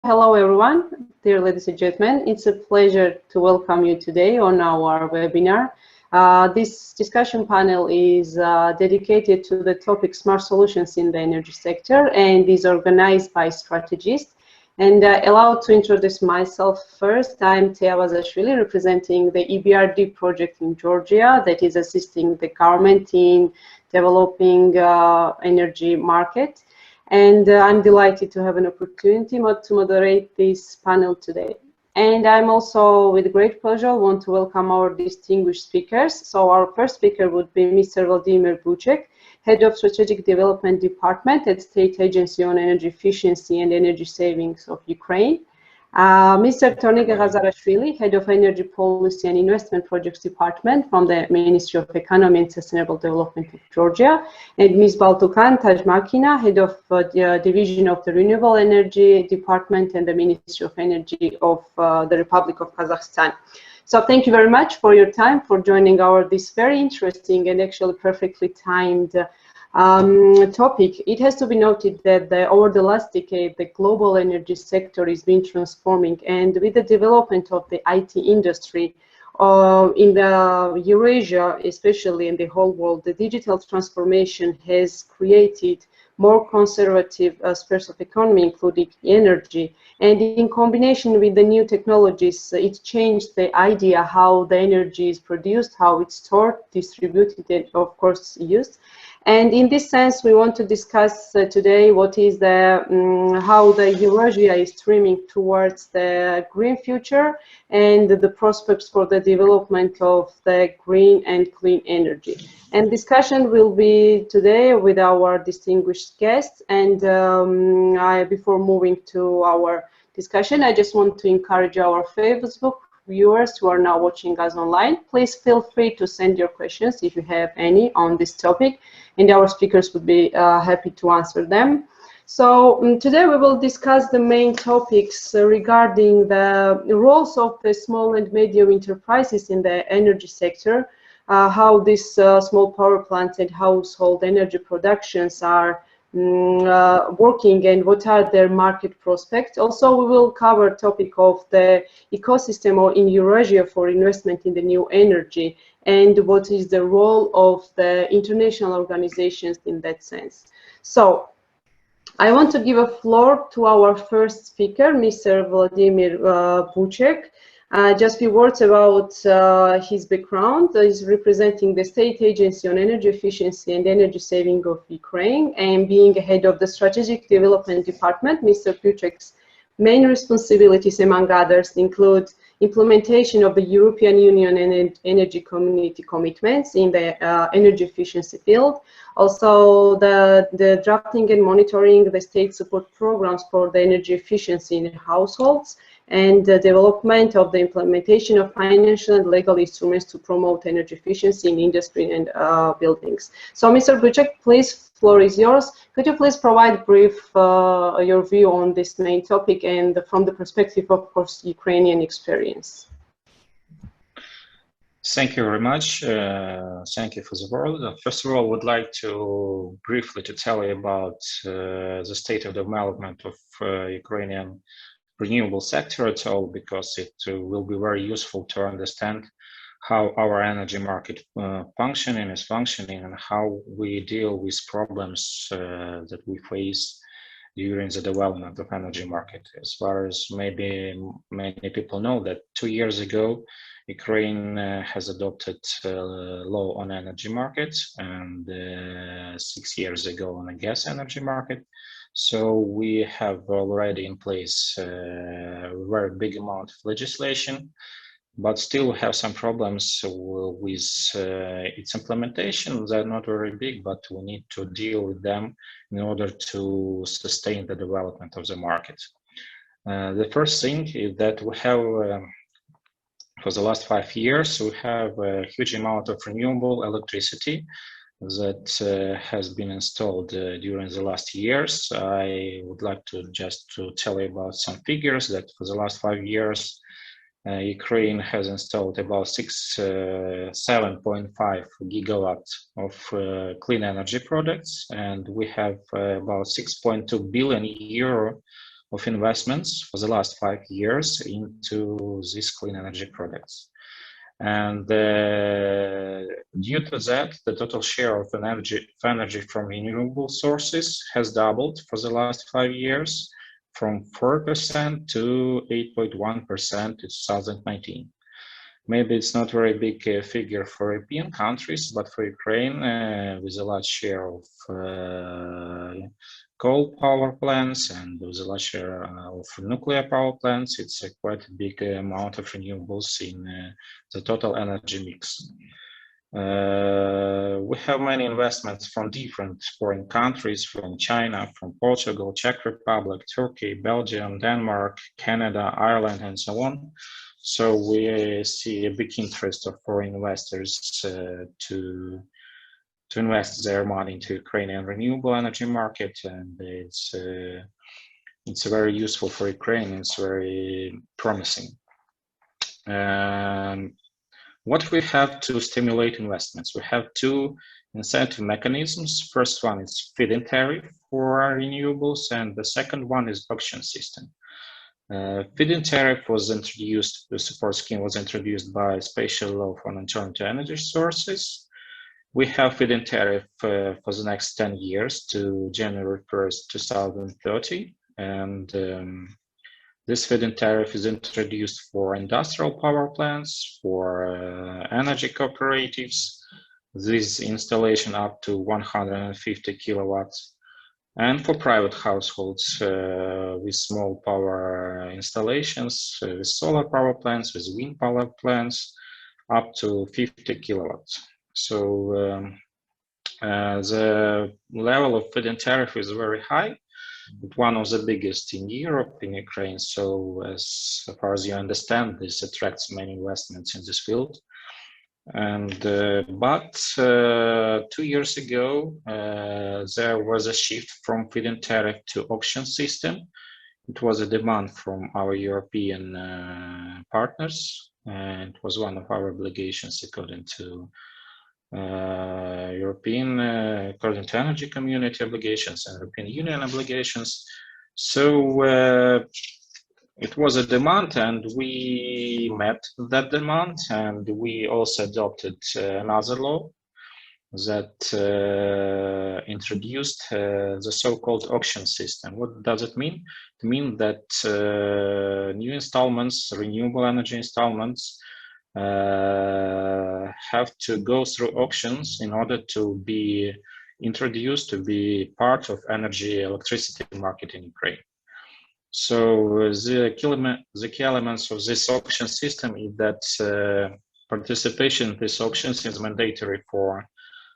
Hello everyone, dear ladies and gentlemen. It's a pleasure to welcome you today on our webinar. This discussion panel is dedicated to the topic Smart Solutions in the Energy Sector and is organized by StrategEast. And allowed to introduce myself first, I'm Kazarashvili, representing the EBRD project in Georgia that is assisting the government in developing energy market. And I'm delighted to have an opportunity to moderate this panel today. And I'm also, with great pleasure, want to welcome our distinguished speakers. So our first speaker would be Mr. Volodymyr Buchyk, Head of Strategic Development Department at State Agency on Energy Efficiency and Energy Savings of Ukraine. Mr. Tornike Kazarashvili, Head of Energy Policy and Investment Projects Department from the Ministry of Economy and Sustainable Development of Georgia, and Ms. Baltugan Tazhmakina, Head of the Division of the Renewable Energy Department and the Ministry of Energy of the Republic of Kazakhstan. So thank you very much for your time, for joining this very interesting and actually perfectly timed topic. It has to be noted that over the last decade, the global energy sector is being transforming, and with the development of the IT industry in the Eurasia, especially in the whole world, the digital transformation has created more conservative spheres of economy, including energy. And in combination with the new technologies, it changed the idea how the energy is produced, how it's stored, distributed, and of course used. And in this sense, we want to discuss today what is how the Eurasia is streaming towards the green future and the prospects for the development of the green and clean energy. And discussion will be today with our distinguished guests. And before moving to our discussion, I just want to encourage our Facebook viewers who are now watching us online. Please feel free to send your questions if you have any on this topic, and our speakers would be happy to answer them. So today we will discuss the main topics regarding the roles of the small and medium enterprises in the energy sector, how these small power plants and household energy productions are working and what are their market prospects. Also, we will cover topic of the ecosystem in Eurasia for investment in the new energy and what is the role of the international organizations in that sense. So I want to give a floor to our first speaker, Mr. Volodymyr Buchyk. Just a few words about his background. He's representing the State Agency on Energy Efficiency and Energy Saving of Ukraine, and being head of the Strategic Development Department, Mr. Buchyk's main responsibilities, among others, include implementation of the European Union and Energy Community commitments in the energy efficiency field, also the drafting and monitoring the state support programs for the energy efficiency in households, and the development of the implementation of financial and legal instruments to promote energy efficiency in industry and buildings. So, Mr. Buchyk, please, floor is yours. Could you please provide brief your view on this main topic and from the perspective of course, Ukrainian experience? Thank you very much. Thank you for the word. First of all, I would like to briefly tell you about the state of development of Ukrainian renewable sector at all, because it will be very useful to understand how our energy market is functioning and how we deal with problems that we face during the development of energy market. As far as maybe many people know, that 2 years ago, Ukraine has adopted law on energy markets, and 6 years ago on a gas energy market. So we have already in place a very big amount of legislation, but still have some problems with its implementation. They're not very big, but we need to deal with them in order to sustain the development of the market. The first thing is that we have, for the last 5 years, we have a huge amount of renewable electricity that has been installed during the last years. I would like to tell you about some figures that for the last 5 years, Ukraine has installed about 7.5 gigawatts of clean energy products, and we have about 6.2 billion euro of investments for the last 5 years into these clean energy products. And due to that, the total share of energy from renewable sources has doubled for the last 5 years, from 4% to 8.1% in 2019. Maybe it's not a very big figure for European countries, but for Ukraine, with a large share of coal power plants and with a large share of nuclear power plants, it's quite a big amount of renewables in the total energy mix. We have many investments from different foreign countries, from China, from Portugal, Czech Republic, Turkey, Belgium, Denmark, Canada, Ireland, and so on. So we see a big interest of foreign investors to invest their money into Ukrainian renewable energy market, and it's very useful for Ukraine. It's very promising. What we have to stimulate investments? We have two incentive mechanisms. First one is feed-in tariff for renewables, and the second one is auction system. Feed-in tariff was introduced, the support scheme was introduced by special law for alternative energy sources. We have feed-in tariff for the next 10 years to January 1st, 2030. And this feed-in tariff is introduced for industrial power plants, for energy cooperatives, this installation up to 150 kilowatts, and for private households with small power installations, with solar power plants, with wind power plants, up to 50 kilowatts. So the level of feed-in tariff is very high, one of the biggest in Europe, in Ukraine. So as far as you understand, this attracts many investments in this field. And but 2 years ago, there was a shift from feed-in tariff to auction system. It was a demand from our European partners, and it was one of our obligations according to according to energy community obligations and European Union obligations. So it was a demand, and we met that demand, and we also adopted another law that introduced the so-called auction system. What does it mean? It means that new installments, renewable energy installments, have to go through auctions in order to be introduced, to be part of electricity market in Ukraine. So the key elements of this auction system is that participation in these auctions is mandatory for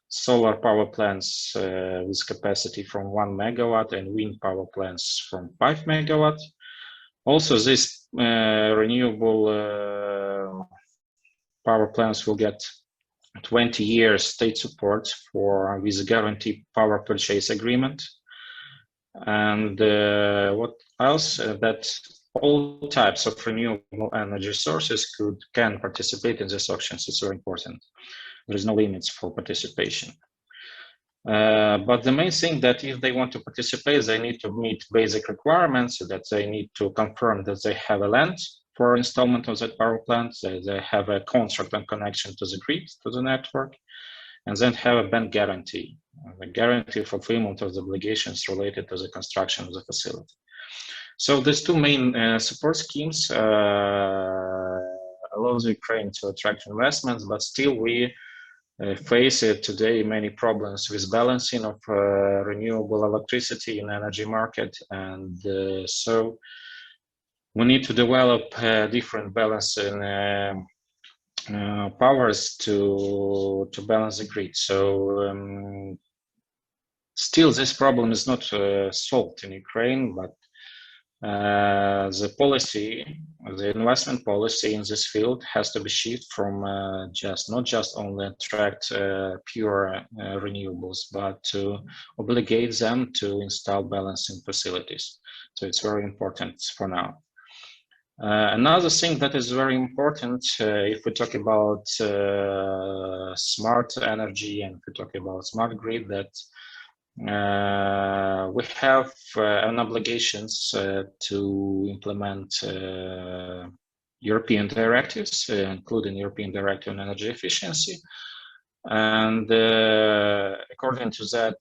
solar power plants with capacity from 1 megawatt and wind power plants from 5 megawatt. Also, this renewable power plants will get 20 years state support with a guaranteed power purchase agreement. And what else? That all types of renewable energy sources can participate in these auctions. It's very important. There is no limits for participation. But the main thing that if they want to participate, they need to meet basic requirements, that they need to confirm that they have a land for installment of that power plant, they have a contract and connection to the grid, to the network, and then have a bank guarantee, a guarantee fulfillment of the obligations related to the construction of the facility. So these two main support schemes allows Ukraine to attract investments, but still we face today many problems with balancing of renewable electricity in energy market, and so we need to develop different balancing powers to balance the grid. So still this problem is not solved in Ukraine, but the policy, the investment policy in this field has to be shifted from not just only attract pure renewables, but to obligate them to install balancing facilities. So it's very important for now. Another thing that is very important, if we talk about smart energy and if we talk about smart grid, that we have an obligations to implement European directives, including European Directive on Energy Efficiency. And according to that,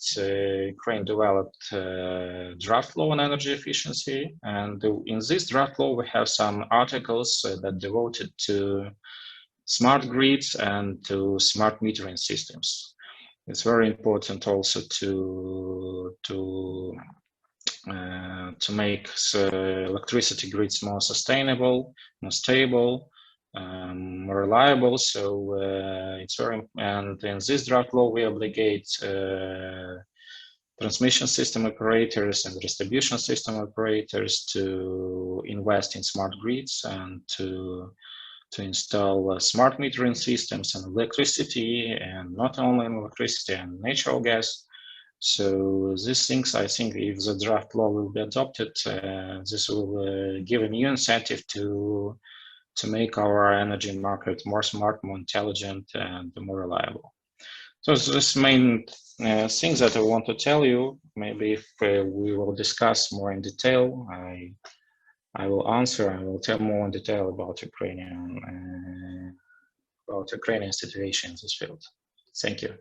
Ukraine developed a draft law on energy efficiency. And in this draft law, we have some articles that devoted to smart grids and to smart metering systems. It's very important also to make electricity grids more sustainable, more stable, more reliable. So it's very, and in this draft law we obligate transmission system operators and distribution system operators to invest in smart grids and to install smart metering systems and electricity, and not only in electricity and natural gas. So these things, I think, if the draft law will be adopted, this will give a new incentive to make our energy market more smart, more intelligent, and more reliable. So this main things that I want to tell you. Maybe if we will discuss more in detail, I will answer. I will tell more in detail about Ukrainian situation in this field. Thank you.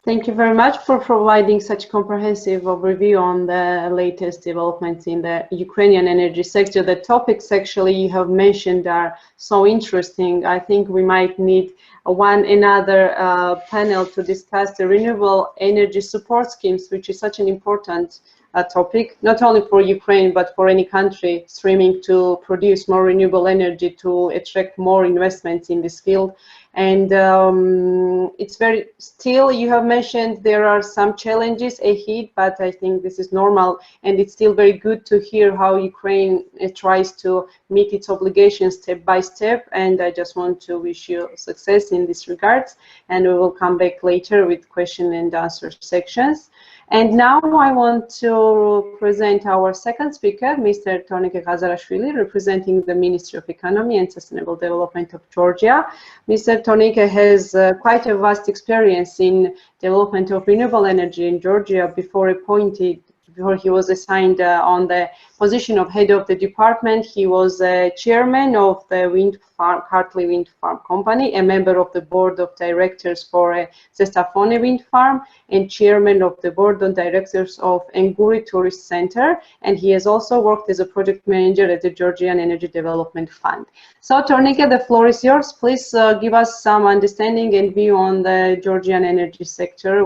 Thank you very much for providing such comprehensive overview on the latest developments in the Ukrainian energy sector. The topics actually you have mentioned are so interesting. I think we might need another panel to discuss the renewable energy support schemes, which is such an important topic, not only for Ukraine, but for any country streaming to produce more renewable energy to attract more investments in this field. And it's very, still you have mentioned there are some challenges ahead, but I think this is normal, and it's still very good to hear how Ukraine tries to meet its obligations step by step, and I just want to wish you success in this regard, and we will come back later with question and answer sections. And now I want to present our second speaker, Mr. Tornike Kazarashvili, representing the Ministry of Economy and Sustainable Development of Georgia. Mr. Tornike has quite a vast experience in development of renewable energy in Georgia. Before he was assigned on the position of head of the department, he was chairman of the Hartley Wind Farm Company, a member of the board of directors for Zestafone Wind Farm, and chairman of the board of directors of Enguri Tourist Center. And he has also worked as a project manager at the Georgian Energy Development Fund. So, Tornike, the floor is yours. Please give us some understanding and view on the Georgian energy sector.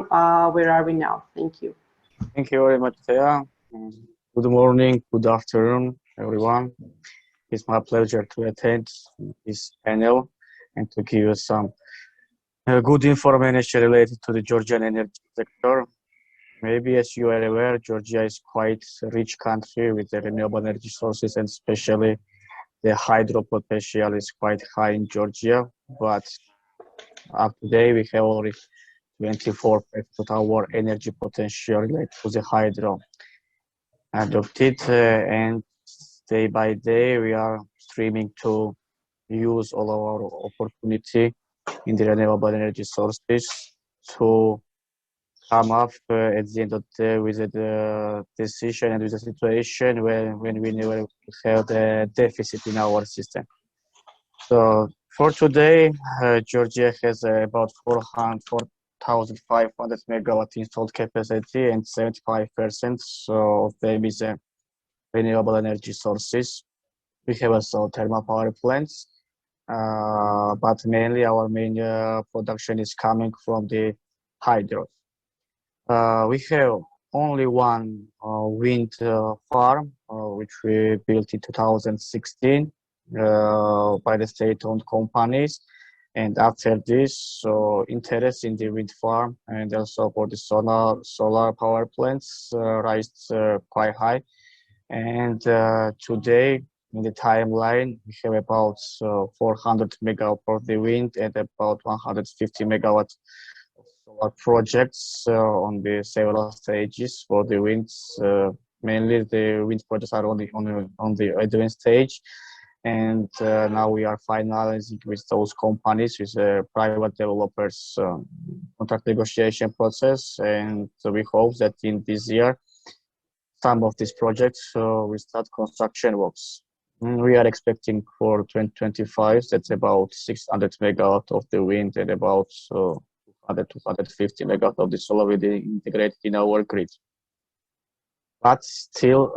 Where are we now? Thank you. Thank you very much, Thea. Good morning, good afternoon, everyone. It's my pleasure to attend this panel and to give you some good information related to the Georgian energy sector. Maybe as you are aware, Georgia is quite a rich country with the renewable energy sources, and especially the hydro potential is quite high in Georgia. But up to date, we have already 24% of our energy potential related to the hydro adopted, and day by day we are streaming to use all our opportunity in the renewable energy sources to come up at the end of the day with a decision and with a situation when we never have the deficit in our system. So for today, Georgia has about 4,500 megawatt installed capacity, and 75% of them is renewable energy sources. We have also thermal power plants, but mainly our main production is coming from the hydro. We have only one wind farm, which we built in 2016 by the state-owned companies. And after this, so interest in the wind farm and also for the solar power plants raised quite high. And today, in the timeline, we have about 400 megawatt for the wind and about 150 megawatt of solar projects on the several stages for the winds. Mainly, the wind projects are only on the advanced stage. And now we are finalizing with those companies, with private developers, contract negotiation process, and so we hope that in this year some of these projects will start construction works. We are expecting for 2025 that's about 600 megawatt of the wind and about 250 megawatt of the solar will be integrated in our grid. But still,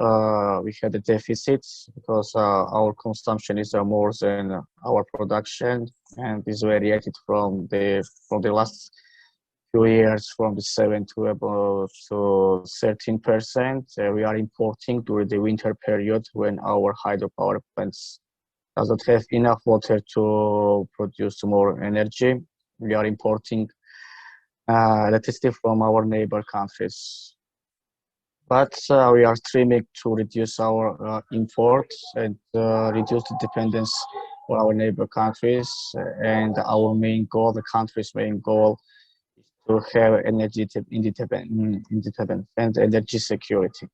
we had a deficit because our consumption is more than our production, and this variated from the last few years from the 7 to about 13%. We are importing during the winter period when our hydropower plants doesn't have enough water to produce more energy. We are importing electricity from our neighbor countries. But we are streaming to reduce our imports and reduce the dependence on our neighbor countries. And our main goal, the country's main goal, is to have energy independence and energy security.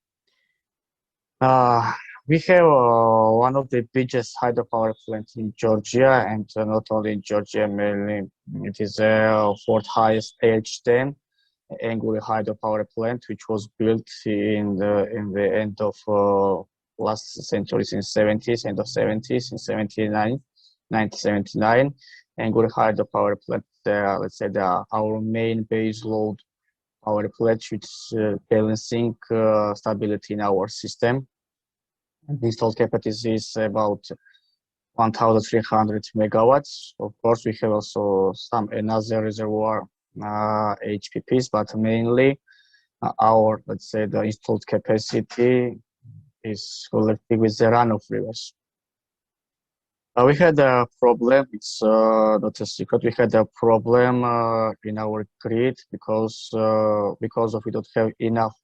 We have one of the biggest hydropower plants in Georgia, and not only in Georgia, mainly it is the fourth highest AH10 Angry hydropower plant, which was built in the end of last century, in 70s, end of 70s, in 1979. Angry hydropower plant, let's say our main base load power plant, which is balancing stability in our system. And the installed capacity is about 1,300 megawatts. Of course, we have also some another reservoir HPPs, but mainly our, let's say, the installed capacity is collected with the runoff rivers. We had a problem, it's not a secret, we had a problem in our grid because of we don't have enough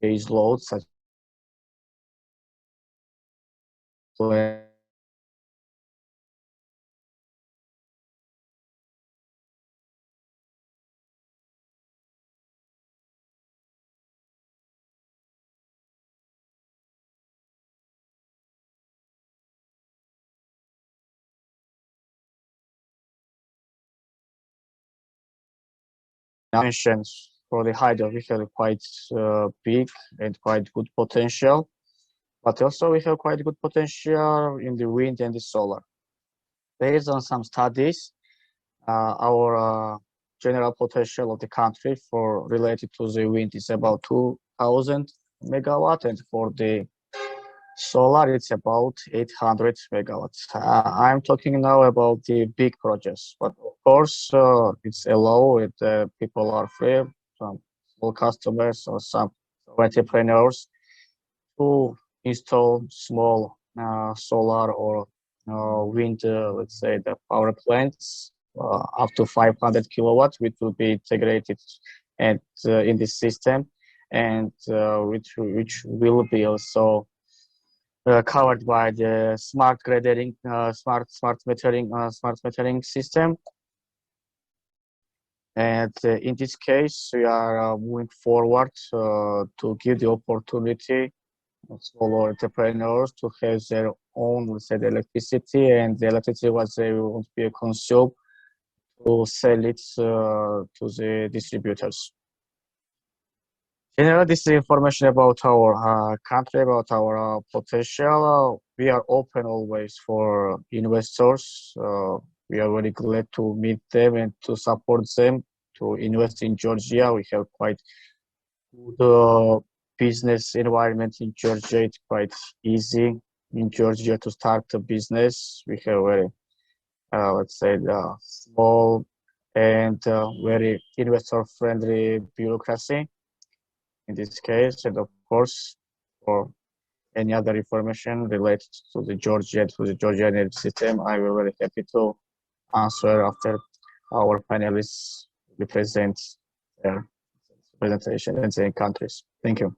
base loads such dimensions for the hydro. We have quite big and quite good potential, but also we have quite good potential in the wind and the solar. Based on some studies, our general potential of the country for related to the wind is about 2,000 megawatt, and for the solar it's about 800 megawatts. I'm talking now about the big projects, but of course it's allowed. People are free, some small customers or some entrepreneurs, to install small solar or wind, let's say, the power plants up to 500 kilowatts, which will be integrated and in this system, and which will be also covered by the smart grading, smart metering system. And in this case, we are moving forward to give the opportunity of small entrepreneurs to have their own, let's say, the electricity, and the electricity what they want to be consumed, to sell it to the distributors. Generally, this is information about our country, about our potential. We are open always for investors. We are very glad to meet them and to support them to invest in Georgia. We have quite good business environment in Georgia. It's quite easy in Georgia to start a business. We have very, let's say, small and very investor-friendly bureaucracy in this case. And of course, for any other information related to the Georgia energy system, I will be very happy to answer after our panelists present their presentation and their countries. Thank you.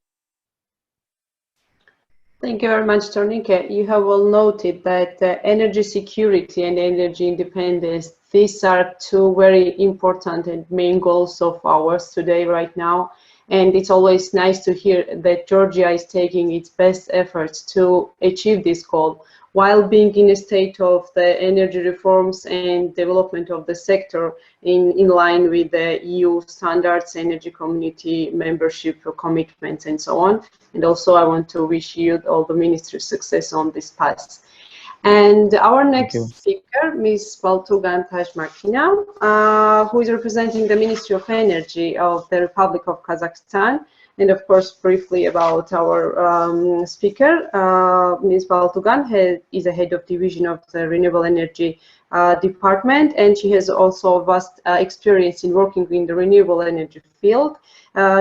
Thank you very much, Tornike. You have well noted that energy security and energy independence, these are two very important and main goals of ours today, right now. And it's always nice to hear that Georgia is taking its best efforts to achieve this goal. while being in a state of the energy reforms and development of the sector in line with the EU standards, energy community membership commitments, and so on. And also I want to wish you all the ministry success on this path. And our next speaker, Ms. Baltugan Tazhmakina, who is representing the Ministry of Energy of the Republic of Kazakhstan. And of course, briefly about our speaker, Ms. Baltugan is a head of division of the Renewable Energy department, and she has also vast experience in working in the renewable energy field.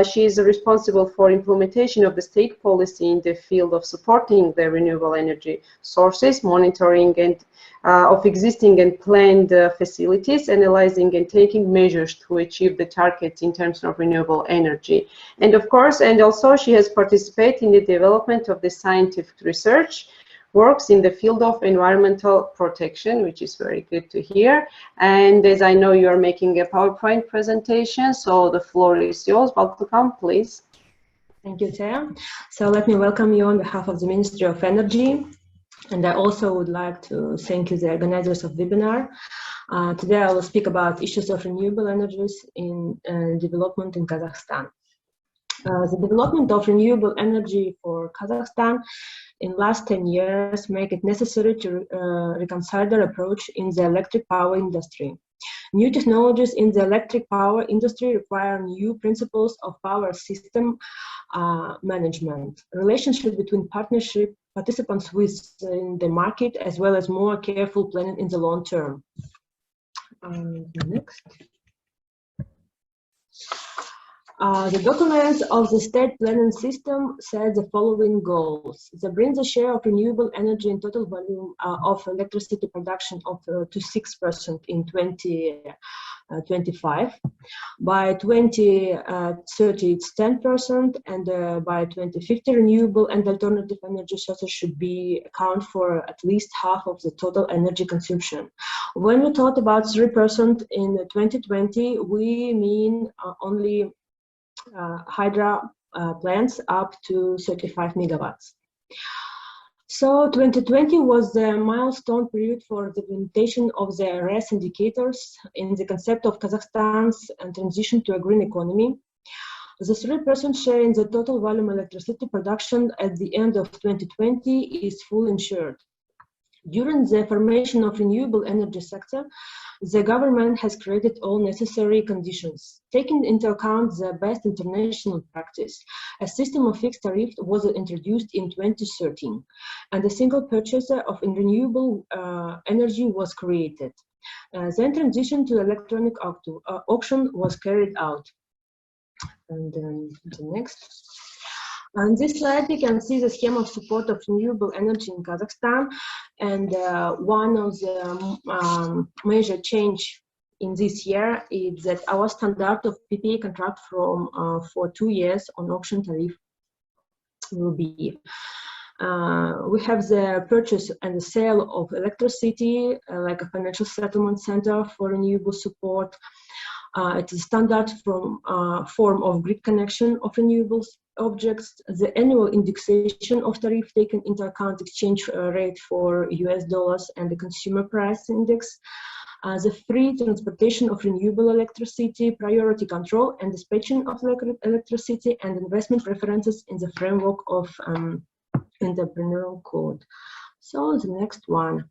She is responsible for implementation of the state policy in the field of supporting the renewable energy sources, monitoring and of existing and planned facilities, analyzing and taking measures to achieve the targets in terms of renewable energy. And of course, and also she has participated in the development of the scientific research works in the field of environmental protection, which is very good to hear. And as I know, you are making a PowerPoint presentation, so the floor is yours. Baltugan, please. Thank you, Chair. So let me welcome you on behalf of the Ministry of Energy. And I also would like to thank you, the organizers of the webinar. Today I will speak about issues of renewable energies in development in Kazakhstan. The development of renewable energy for Kazakhstan in last 10 years make it necessary to reconsider approach in the electric power industry. New technologies in the electric power industry require new principles of power system management, relationship between partnership participants within the market, as well as more careful planning in the long term. Next. The documents of the state planning system set the following goals. They bring the share of renewable energy in total volume of electricity production of to 6% in 2025. By 2030, it's 10%, and by 2050, renewable and alternative energy sources should be account for at least half of the total energy consumption. When we talk about 3% in 2020, we mean only hydro plants up to 35 megawatts. So 2020 was the milestone period for the implementation of the RES indicators in the concept of Kazakhstan's transition to a green economy. The 3% share in the total volume electricity production at the end of 2020 is fully ensured. During the formation of renewable energy sector, the government has created all necessary conditions. Taking into account the best international practice, a system of fixed tariff was introduced in 2013, and a single purchaser of renewable energy was created. Then transition to electronic auction was carried out. And then the next. On this slide, we can see the scheme of support of renewable energy in Kazakhstan, and one of the major change in this year is that our standard of PPA contract for 2 years on auction tariff will be. We have the purchase and the sale of electricity, like a financial settlement center for renewable support. It is standard form of grid connection of renewables objects, the annual indexation of tariff taken into account exchange rate for US dollars and the consumer price index, the free transportation of renewable electricity, priority control and dispatching of electricity, and investment preferences in the framework of entrepreneurial code. So the next one.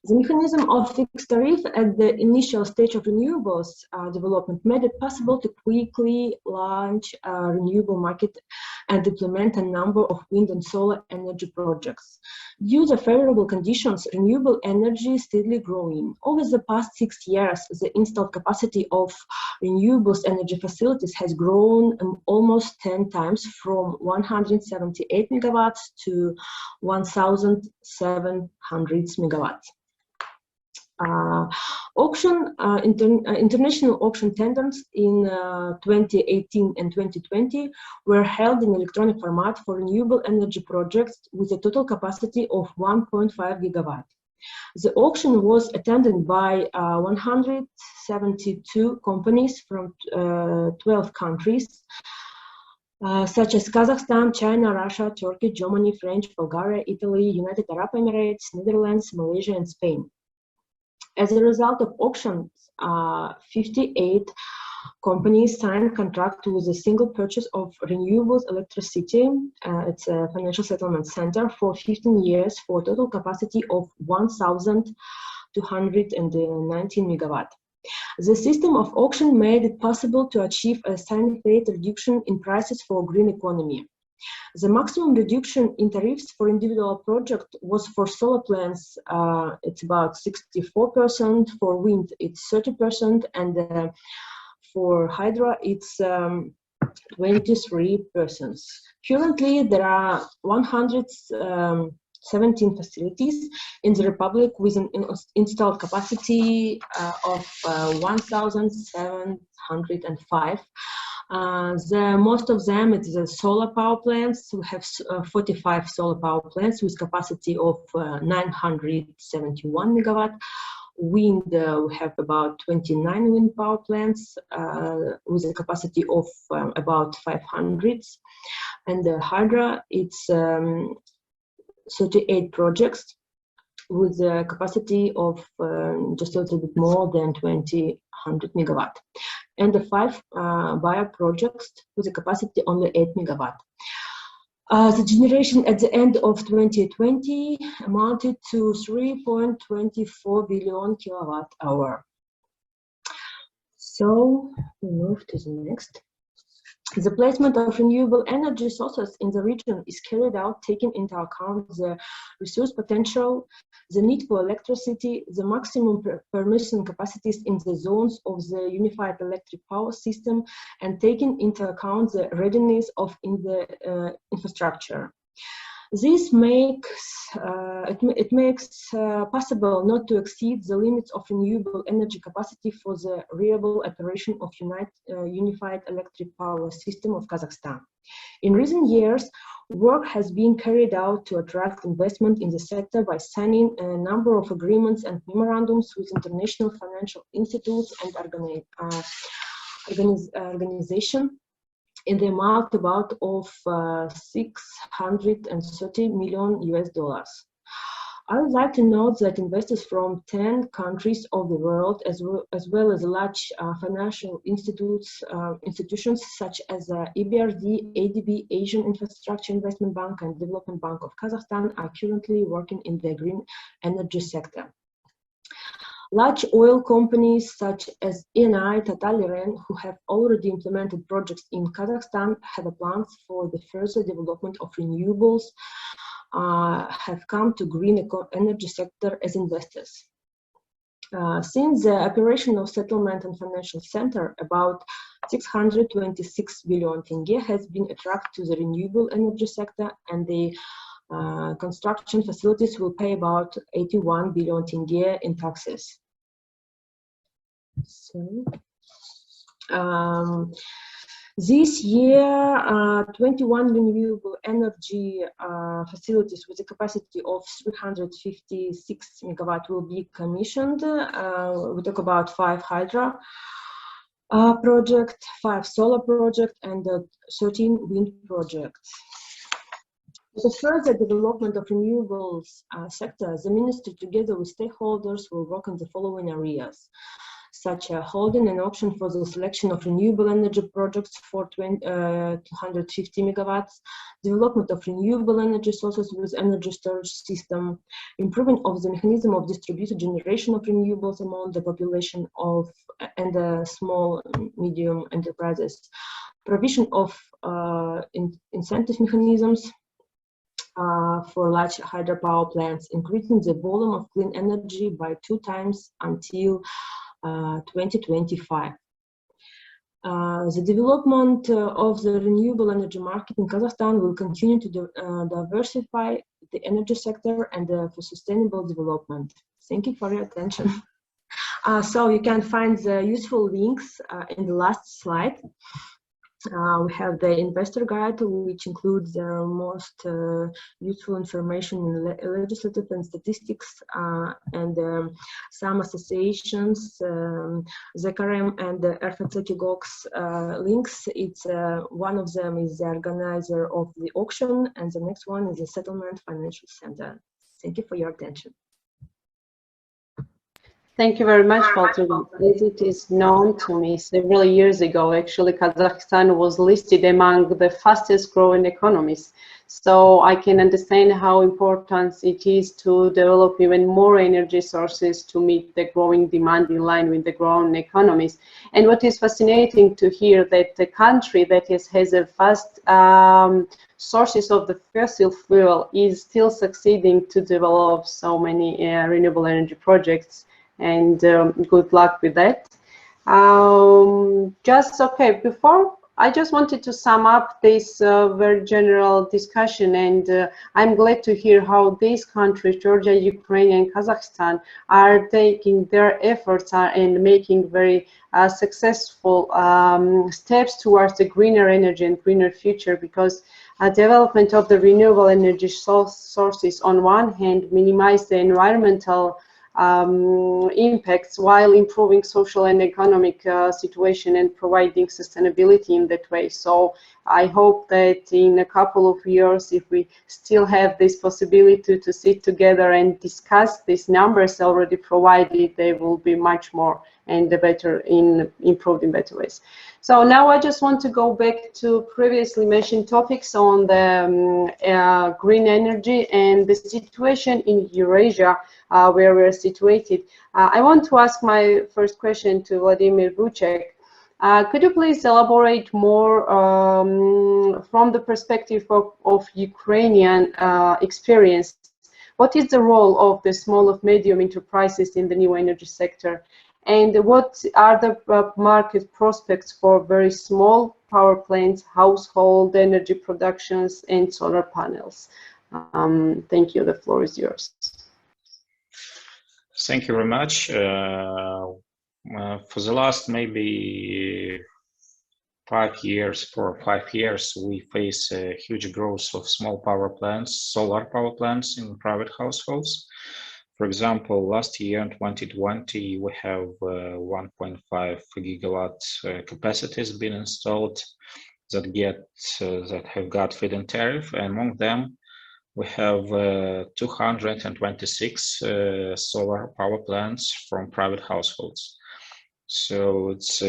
The mechanism of fixed tariff at the initial stage of renewables development made it possible to quickly launch a renewable market and implement a number of wind and solar energy projects. Due to favorable conditions, renewable energy is steadily growing. Over the past 6 years, the installed capacity of renewables energy facilities has grown almost 10 times, from 178 megawatts to 1,700 megawatts. International auction tenders in 2018 and 2020 were held in electronic format for renewable energy projects with a total capacity of 1.5 gigawatt. The auction was attended by 172 companies from 12 countries. such as Kazakhstan, China, Russia, Turkey, Germany, French, Bulgaria, Italy, United Arab Emirates, Netherlands, Malaysia, and Spain. As a result of auctions, 58 companies signed contract with a single purchase of renewables electricity. It's a financial settlement center for 15 years for a total capacity of 1,219 megawatt. The system of auction made it possible to achieve a significant reduction in prices for green economy. The maximum reduction in tariffs for individual project was for solar plants, it's about 64%, for wind it's 30%, and for hydro it's 23%. Currently there are 117 facilities in the Republic with an installed capacity of 1,705. Most of them is the solar power plants. We have 45 solar power plants with capacity of 971 megawatt. Wind, we have about 29 wind power plants with a capacity of about 500. And the hydro, it's 38 projects with a capacity of just a little bit more than 200 megawatt. And the 5 bio projects with a capacity only 8 megawatt. The generation at the end of 2020 amounted to 3.24 billion kilowatt hour. So we move to the next. The placement of renewable energy sources in the region is carried out taking into account the resource potential, the need for electricity, the maximum permission capacities in the zones of the unified electric power system, and taking into account the readiness of the infrastructure. This makes possible not to exceed the limits of renewable energy capacity for the reliable operation of unified electric power system of Kazakhstan. In recent years, work has been carried out to attract investment in the sector by signing a number of agreements and memorandums with international financial institutes and organizations in the amount about of $630 million US. I would like to note that investors from 10 countries of the world, as well as large financial institutions such as EBRD, ADB, Asian Infrastructure Investment Bank, and Development Bank of Kazakhstan, are currently working in the green energy sector. Large oil companies such as Eni, Total, who have already implemented projects in Kazakhstan, have plans for the further development of renewables, have come to green energy sector as investors. Since the operational settlement and financial center, about 626 billion tenge has been attracted to the renewable energy sector, and the construction facilities will pay about 81 billion tenge in taxes. So, this year, 21 renewable energy facilities with a capacity of 356 megawatt will be commissioned. We talk about 5 hydro projects, 5 solar projects, and 13 wind projects. For the further development of renewables sector, the Ministry, together with stakeholders, will work in the following areas, such as holding an auction for the selection of renewable energy projects for 250 megawatts, development of renewable energy sources with energy storage system, improvement of the mechanism of distributed generation of renewables among the population of and small medium enterprises, provision of incentive mechanisms for large hydropower plants, increasing the volume of clean energy by 2 times until 2025. The development of the renewable energy market in Kazakhstan will continue to diversify the energy sector and for sustainable development. Thank you for your attention. So you can find the useful links in the last slide. We have the investor guide, which includes the most useful information in legislative and statistics, and some associations, ZKRM and the RFCTGOX links. It's one of them is the organizer of the auction, and the next one is the Settlement Financial Center. Thank you for your attention. Thank you very much, Baltugan. As it is known to me, several years ago, actually, Kazakhstan was listed among the fastest growing economies. So I can understand how important it is to develop even more energy sources to meet the growing demand in line with the growing economies. And what is fascinating to hear that the country that has a vast sources of the fossil fuel is still succeeding to develop so many renewable energy projects. And good luck with that. Before I just wanted to sum up this very general discussion, and I'm glad to hear how these countries, Georgia, Ukraine, and Kazakhstan, are taking their efforts and making very successful steps towards the greener energy and greener future, because development of the renewable energy sources on one hand minimize the environmental impacts while improving social and economic situation and providing sustainability in that way. So I hope that in a couple of years, if we still have this possibility to sit together and discuss these numbers already provided, they will be much more and better improved in better ways. So now I just want to go back to previously mentioned topics on the green energy and the situation in Eurasia, where we're situated. I want to ask my first question to Volodymyr Buchyk. Could you please elaborate more from the perspective of Ukrainian experience? What is the role of the small and medium enterprises in the new energy sector? And what are the market prospects for very small power plants, household energy productions, and solar panels? Thank you. The floor is yours. Thank you very much. For the last maybe 5 years, 4 or 5 years, we face a huge growth of small power plants, solar power plants in private households. For example, last year in 2020, we have 1.5 gigawatt capacities been installed that have got feed-in tariff. And among them, we have 226 solar power plants from private households. So it's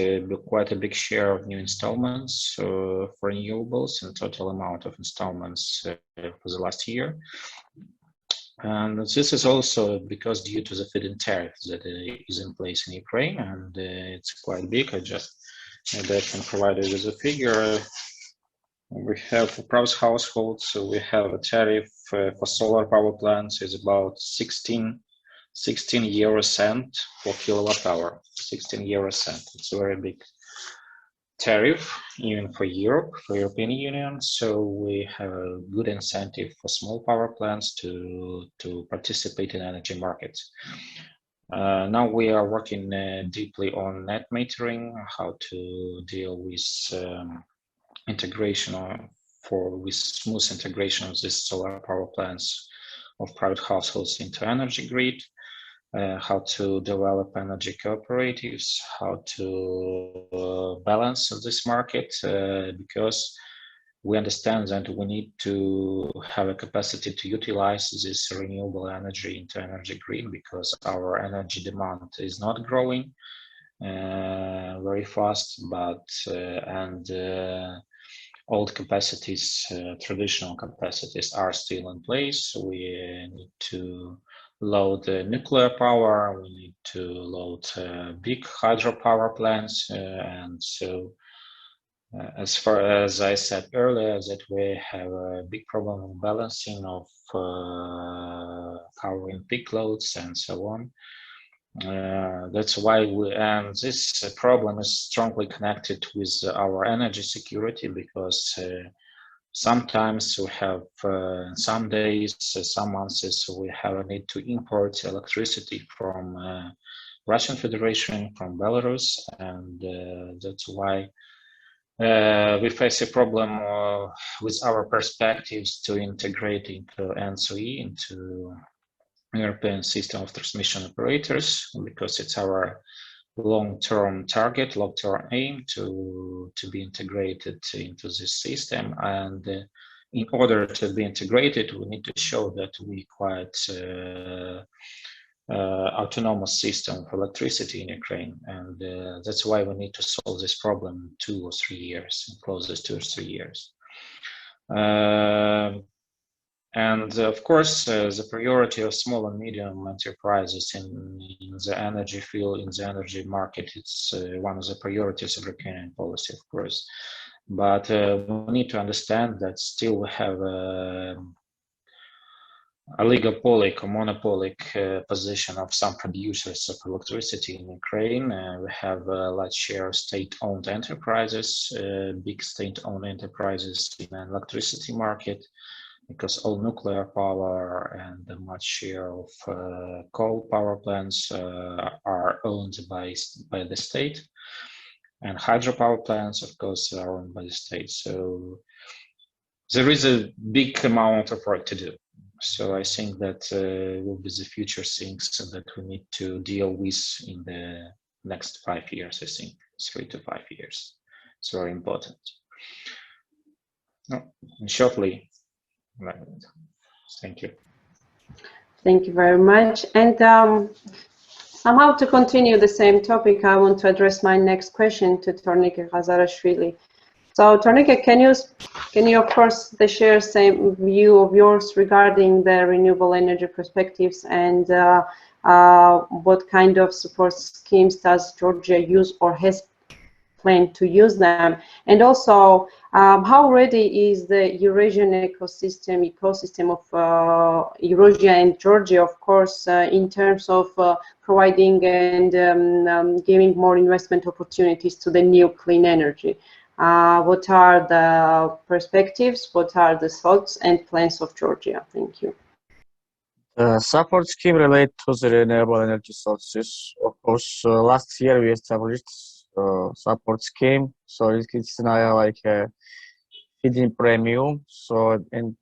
quite a big share of new installments for renewables and total amount of installments for the last year. And this is also because due to the feed-in tariff that is in place in Ukraine, and it's quite big. I can provide you with a figure. We have for private households, so we have a tariff for solar power plants is about 16 euro cent per kilowatt hour. 16 euro cent. It's a very big tariff even for Europe, for European Union. So we have a good incentive for small power plants to participate in energy markets. Now we are working deeply on net metering, how to deal with integration with smooth integration of these solar power plants of private households into energy grid. How to develop energy cooperatives, how to balance this market, because we understand that we need to have a capacity to utilize this renewable energy into energy grid, because our energy demand is not growing very fast, but old capacities, traditional capacities are still in place. We need to load nuclear power, we need to load big hydropower plants, and so as far as I said earlier, that we have a big problem in balancing of covering peak loads and so on. That's why this problem is strongly connected with our energy security, because sometimes we have some days, some months, we have a need to import electricity from Russian Federation, from Belarus, and that's why we face a problem with our perspectives to integrate into NSOE, into European System of Transmission Operators, because it's our long-term target, long-term aim to be integrated into this system. And in order to be integrated, we need to show that we quite autonomous system of electricity in Ukraine, and that's why we need to solve this problem in 2 or 3 years, in closest 2 or 3 years. And of course, the priority of small and medium enterprises in the energy field, in the energy market, it's one of the priorities of Ukrainian policy, of course. But we need to understand that still we have oligopolic or monopolic position of some producers of electricity in Ukraine. We have a large share of state-owned enterprises, big state-owned enterprises in the electricity market, because all nuclear power and a much share of coal power plants are owned by the state, and hydropower plants, of course, are owned by the state. So there is a big amount of work to do. So I think that will be the future things that we need to deal with in the next 5 years, I think, 3 to 5 years. It's very important. Shortly, thank you. Thank you very much. And somehow to continue the same topic, I want to address my next question to Tornike Kazarashvili. So Tornike, can you of course share same view of yours regarding the renewable energy perspectives, and what kind of support schemes does Georgia use or has planned to use them? And also, how ready is the Eurasian ecosystem of Eurasia and Georgia, of course, in terms of providing and giving more investment opportunities to the new clean energy? What are the perspectives? What are the thoughts and plans of Georgia? Thank you. The support scheme related to the renewable energy sources. Of course, last year we established support scheme. So it's now like a feed-in premium. So, and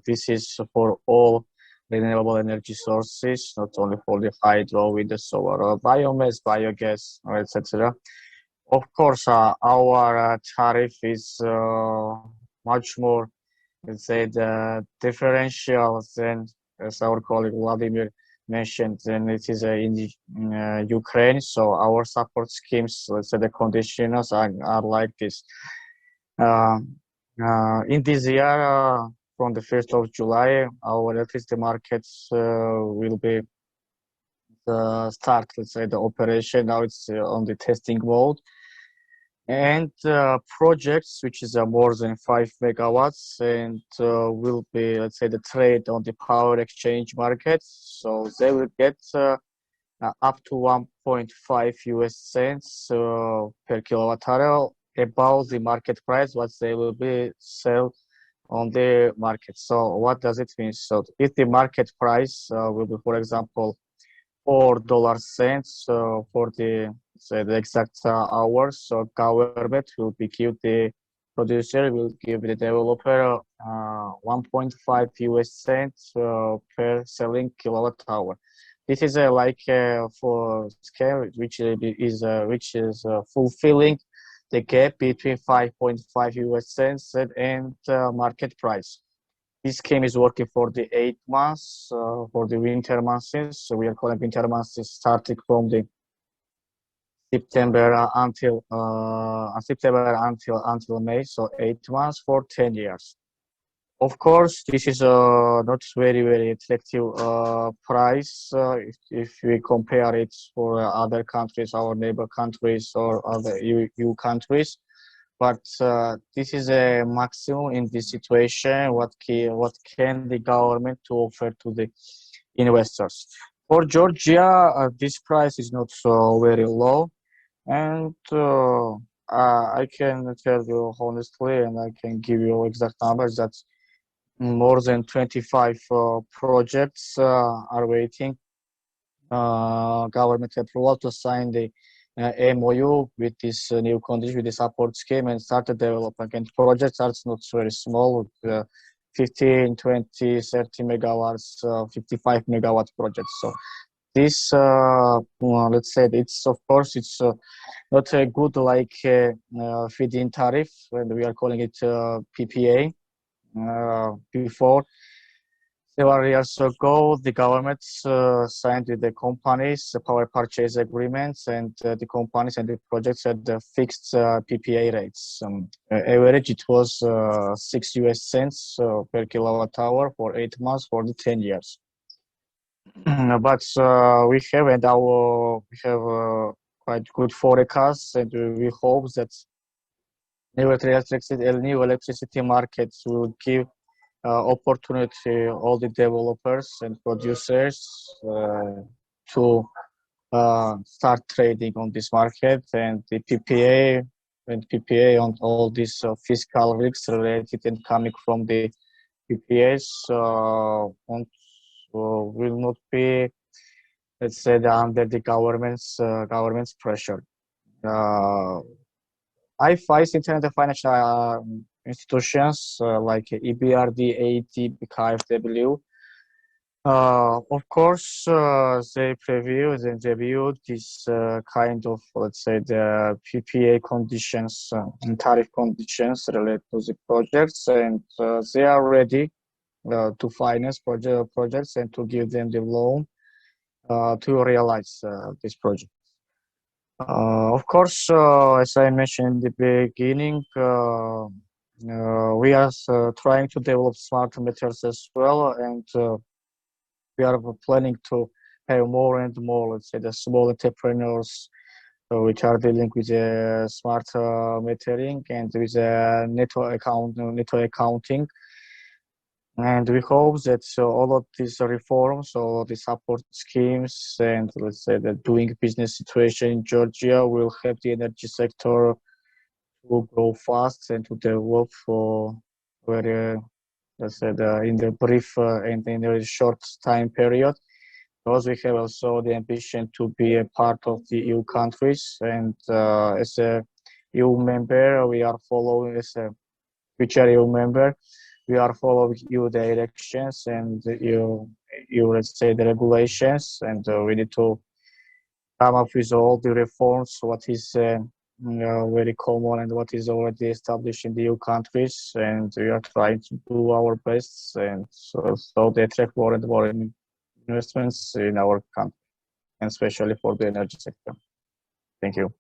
this is for all renewable energy sources, not only for the hydro, wind, solar, biomass, biogas, etc. Of course, our tariff is much more, let's say, the differential than, as our colleague Volodymyr mentioned, than it is in Ukraine. So our support schemes, let's say, the conditions are like this. In this year, from the 1st of July, our electricity markets will be start, let's say, the operation. Now it's on the testing mode. And projects which is more than 5 megawatts and will be, let's say, the trade on the power exchange market. So they will get up to 1.5 US cents per kilowatt hour above the market price, what they will be sell on the market. So what does it mean? So if the market price will be, for example, $4 for the, say, the exact hours, so government will be give the producer, will give the developer 1.5 US cents per selling kilowatt hour. This is like for scale which is fulfilling the gap between 5.5 US cents and market price. This scheme is working for the 8 months, for the winter months. So we are calling winter months starting from the September until May. So 8 months for 10 years. Of course, this is not very attractive price if we compare it for other countries, our neighbor countries or other EU countries. But this is a maximum in this situation. What can the government to offer to the investors? For Georgia, this price is not so very low, and I can tell you honestly, and I can give you exact numbers that more than 25 projects are waiting government approval to sign the MOU with this new condition, with the support scheme, and started developing. And projects are not very small, 15, 20, 30 megawatts, 55 megawatt projects. So this, let's say, it's of course it's not a good like feed-in tariff, and we are calling it PPA. Before several years ago, the government signed with the companies the power purchase agreements, and the companies and the projects had the fixed PPA rates. Average it was 6 US cents per kilowatt hour for 8 months for the 10 years. But we have quite good forecasts, and we hope that new electricity markets will give opportunity all the developers and producers to start trading on this market, and the PPA on all these fiscal risks related and coming from the PPAs will not be, let's say, under the government's pressure. I think the financial institutions like EBRD, AT, KfW, of course, they reviewed this kind of, let's say, the PPA conditions and tariff conditions related to the projects, and they are ready to finance projects and to give them the loan to realize this project. Of course, as I mentioned in the beginning, we are trying to develop smart meters as well, and we are planning to have more and more, let's say, the small entrepreneurs which are dealing with smart metering and with netto accounting. And we hope that all of these reforms, all of the support schemes, and let's say the doing business situation in Georgia will help the energy sector to grow fast and to develop for very, let's say, in the brief and in a short time period. Because we have also the ambition to be a part of the EU countries, and as a EU member, we are following, as a future EU member, we are following EU directions and EU, let's say, the regulations, and we need to come up with all the reforms, what is very common and what is already established in the EU countries, and we are trying to do our best, and so they attract more and more investments in our country, and especially for the energy sector. Thank you.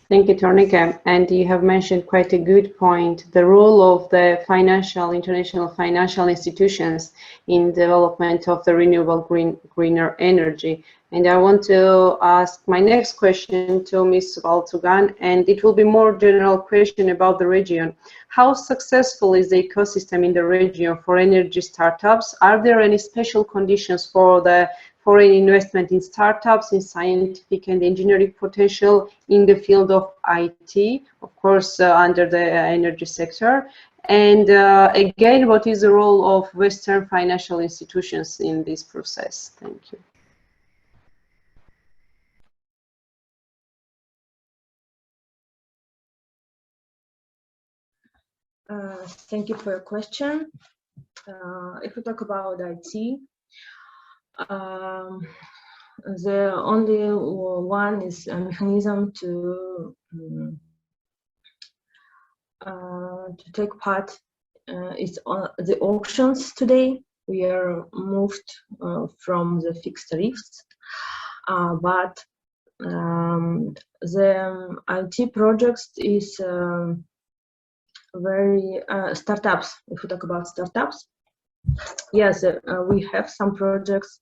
Thank you, Tornike. And you have mentioned quite a good point, the role of the international financial institutions in development of the renewable greener energy. And I want to ask my next question to Ms. Baltugan, and it will be more general question about the region. How successful is the ecosystem in the region for energy startups? Are there any special conditions for the foreign investment in startups, in scientific and engineering potential in the field of IT, of course, under the energy sector? And again, what is the role of Western financial institutions in this process? Thank you. Thank you for your question. If we talk about IT, the only one is a mechanism to take part is on the auctions today. We are moved from the fixed tariffs, but the IT projects is very startups. If we talk about startups, yes, we have some projects.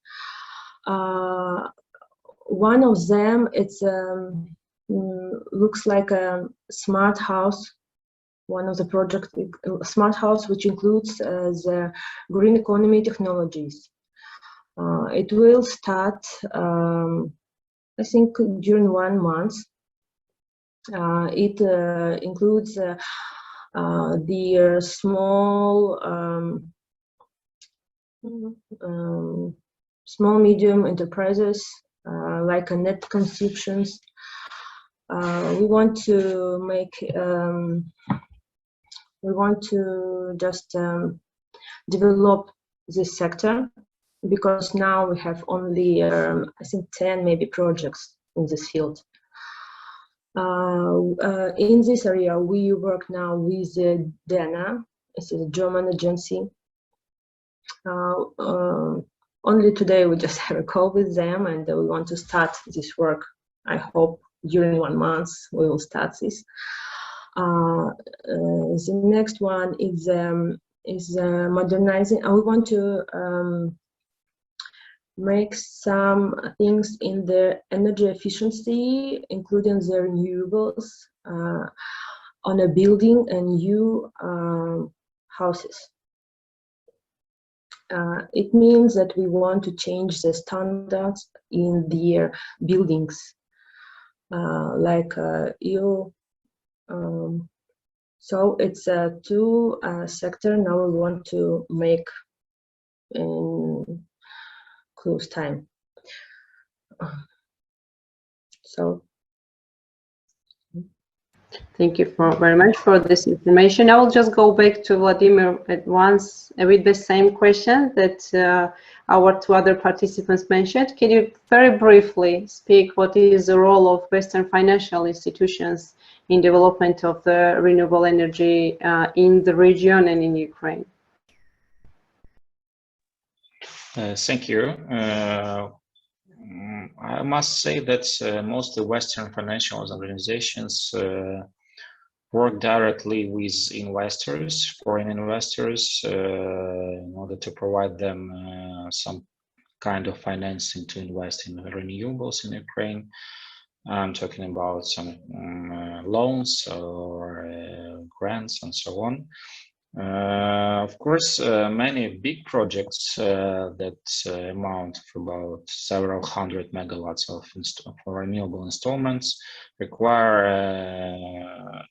One of them, it's looks like a smart house. One of the projects, smart house, which includes the green economy technologies. It will start, I think, during 1 month. It includes the small medium enterprises like a net consumptions. We want to make, we want to just develop this sector, because now we have only, I think, 10 maybe projects in this field. In this area, we work now with DENA. It's a German agency. Only today we just have a call with them, and we want to start this work. I hope during 1 month we will start this. The next one is modernizing. We want to make some things in the energy efficiency, including the renewables, on a building and new houses. It means that we want to change the standards in their buildings, like EU. So it's a two sector now we want to make in close time. So thank you very much for this information. I will just go back to Volodymyr at once with the same question that our two other participants mentioned. Can you very briefly speak what is the role of Western financial institutions in development of the renewable energy in the region and in Ukraine? Thank you. I must say that mostly Western financial organizations work directly with investors, foreign investors, in order to provide them some kind of financing to invest in renewables in Ukraine. I'm talking about some loans or grants and so on. Of course, many big projects that amount to about several hundred megawatts of renewable installments require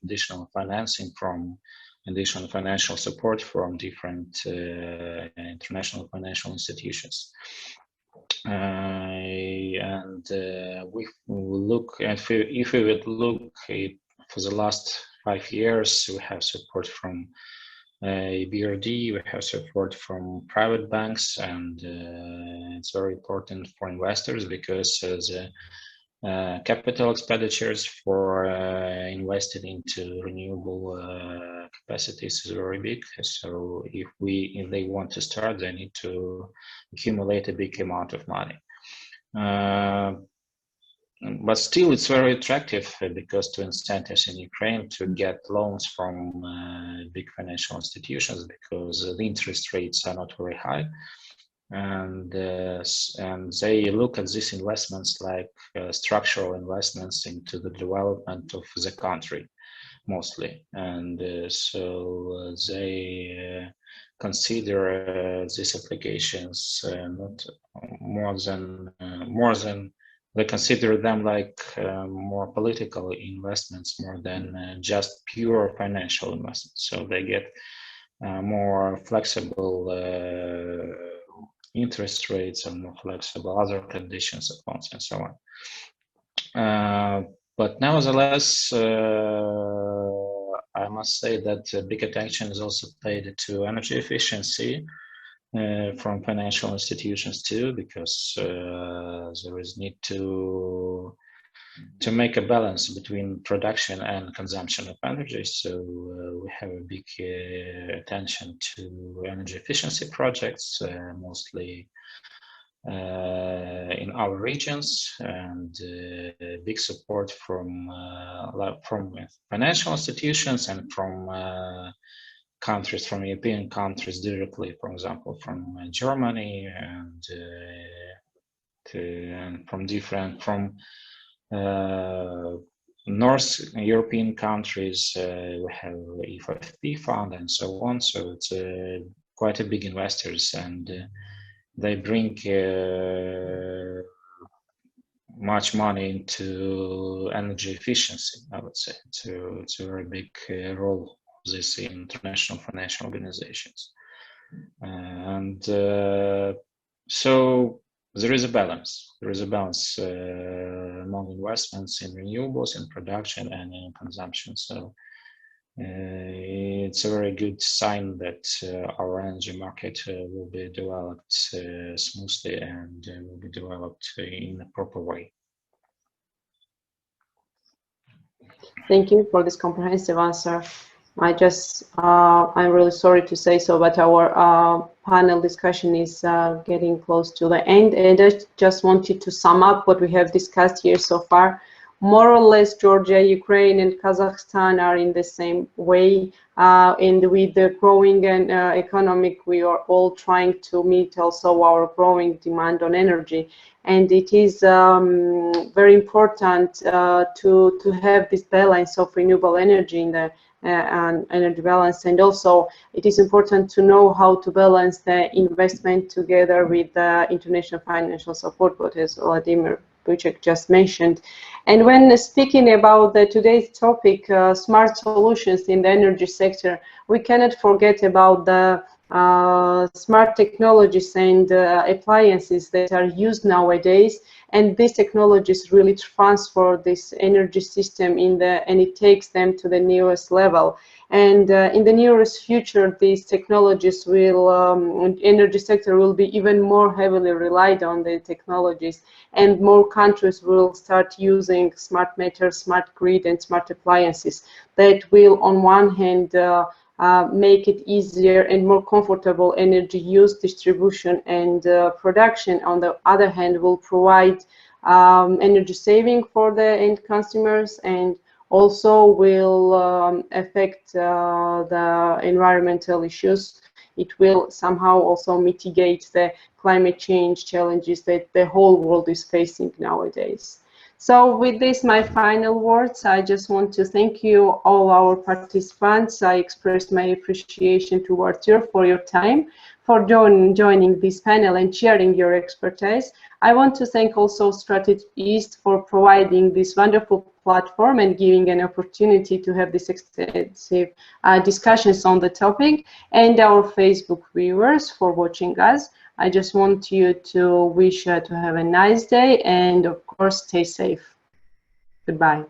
additional financing from additional financial support from different international financial institutions. And we look at, if we would look at, for the last 5 years, we have support from BRD, we have support from private banks, and it's very important for investors because the capital expenditures for investing into renewable capacities is very big. So if they want to start, they need to accumulate a big amount of money. But still, it's very attractive because to incentives in Ukraine to get loans from big financial institutions, because the interest rates are not very high, and they look at these investments like structural investments into the development of the country mostly, and so they consider these applications not more than they consider them like more political investments more than just pure financial investments. So they get more flexible interest rates and more flexible other conditions of loans and so on. But nevertheless, I must say that big attention is also paid to energy efficiency from financial institutions too, because there is need to make a balance between production and consumption of energy. So we have a big attention to energy efficiency projects, mostly in our regions, and big support from financial institutions and from countries, from European countries directly, for example, from Germany and from North European countries. We have EFFP fund and so on. So it's quite a big investors, and they bring much money into energy efficiency, I would say. So it's a very big role of this in international financial organizations. And so there is a balance. There is a balance among investments in renewables, in production, and in consumption. So it's a very good sign that our energy market will be developed smoothly and will be developed in a proper way. Thank you for this comprehensive answer. I'm really sorry to say so, but our panel discussion is getting close to the end, and I just wanted to sum up what we have discussed here so far. More or less, Georgia, Ukraine, and Kazakhstan are in the same way, and with the growing and economic, we are all trying to meet also our growing demand on energy. And it is very important to have this balance of renewable energy in the energy balance, and also it is important to know how to balance the investment together with the international financial support, what as Volodymyr Buchyk just mentioned. And when speaking about today's topic, smart solutions in the energy sector, we cannot forget about the smart technologies and appliances that are used nowadays, and these technologies really transfer this energy system and it takes them to the newest level. And in the nearest future, these technologies will, energy sector will be even more heavily relied on the technologies, and more countries will start using smart meters, smart grid, and smart appliances that will, on one hand, make it easier and more comfortable energy use, distribution, and production. On the other hand, will provide energy saving for the end consumers, and also will affect the environmental issues. It will somehow also mitigate the climate change challenges that the whole world is facing nowadays. So with this, my final words, I just want to thank you, all our participants. I express my appreciation towards you for your time, for joining this panel and sharing your expertise. I want to thank also StrategEast for providing this wonderful platform and giving an opportunity to have this extensive discussions on the topic, and our Facebook viewers for watching us. I just want you to wish to have a nice day, and of course, stay safe. Goodbye.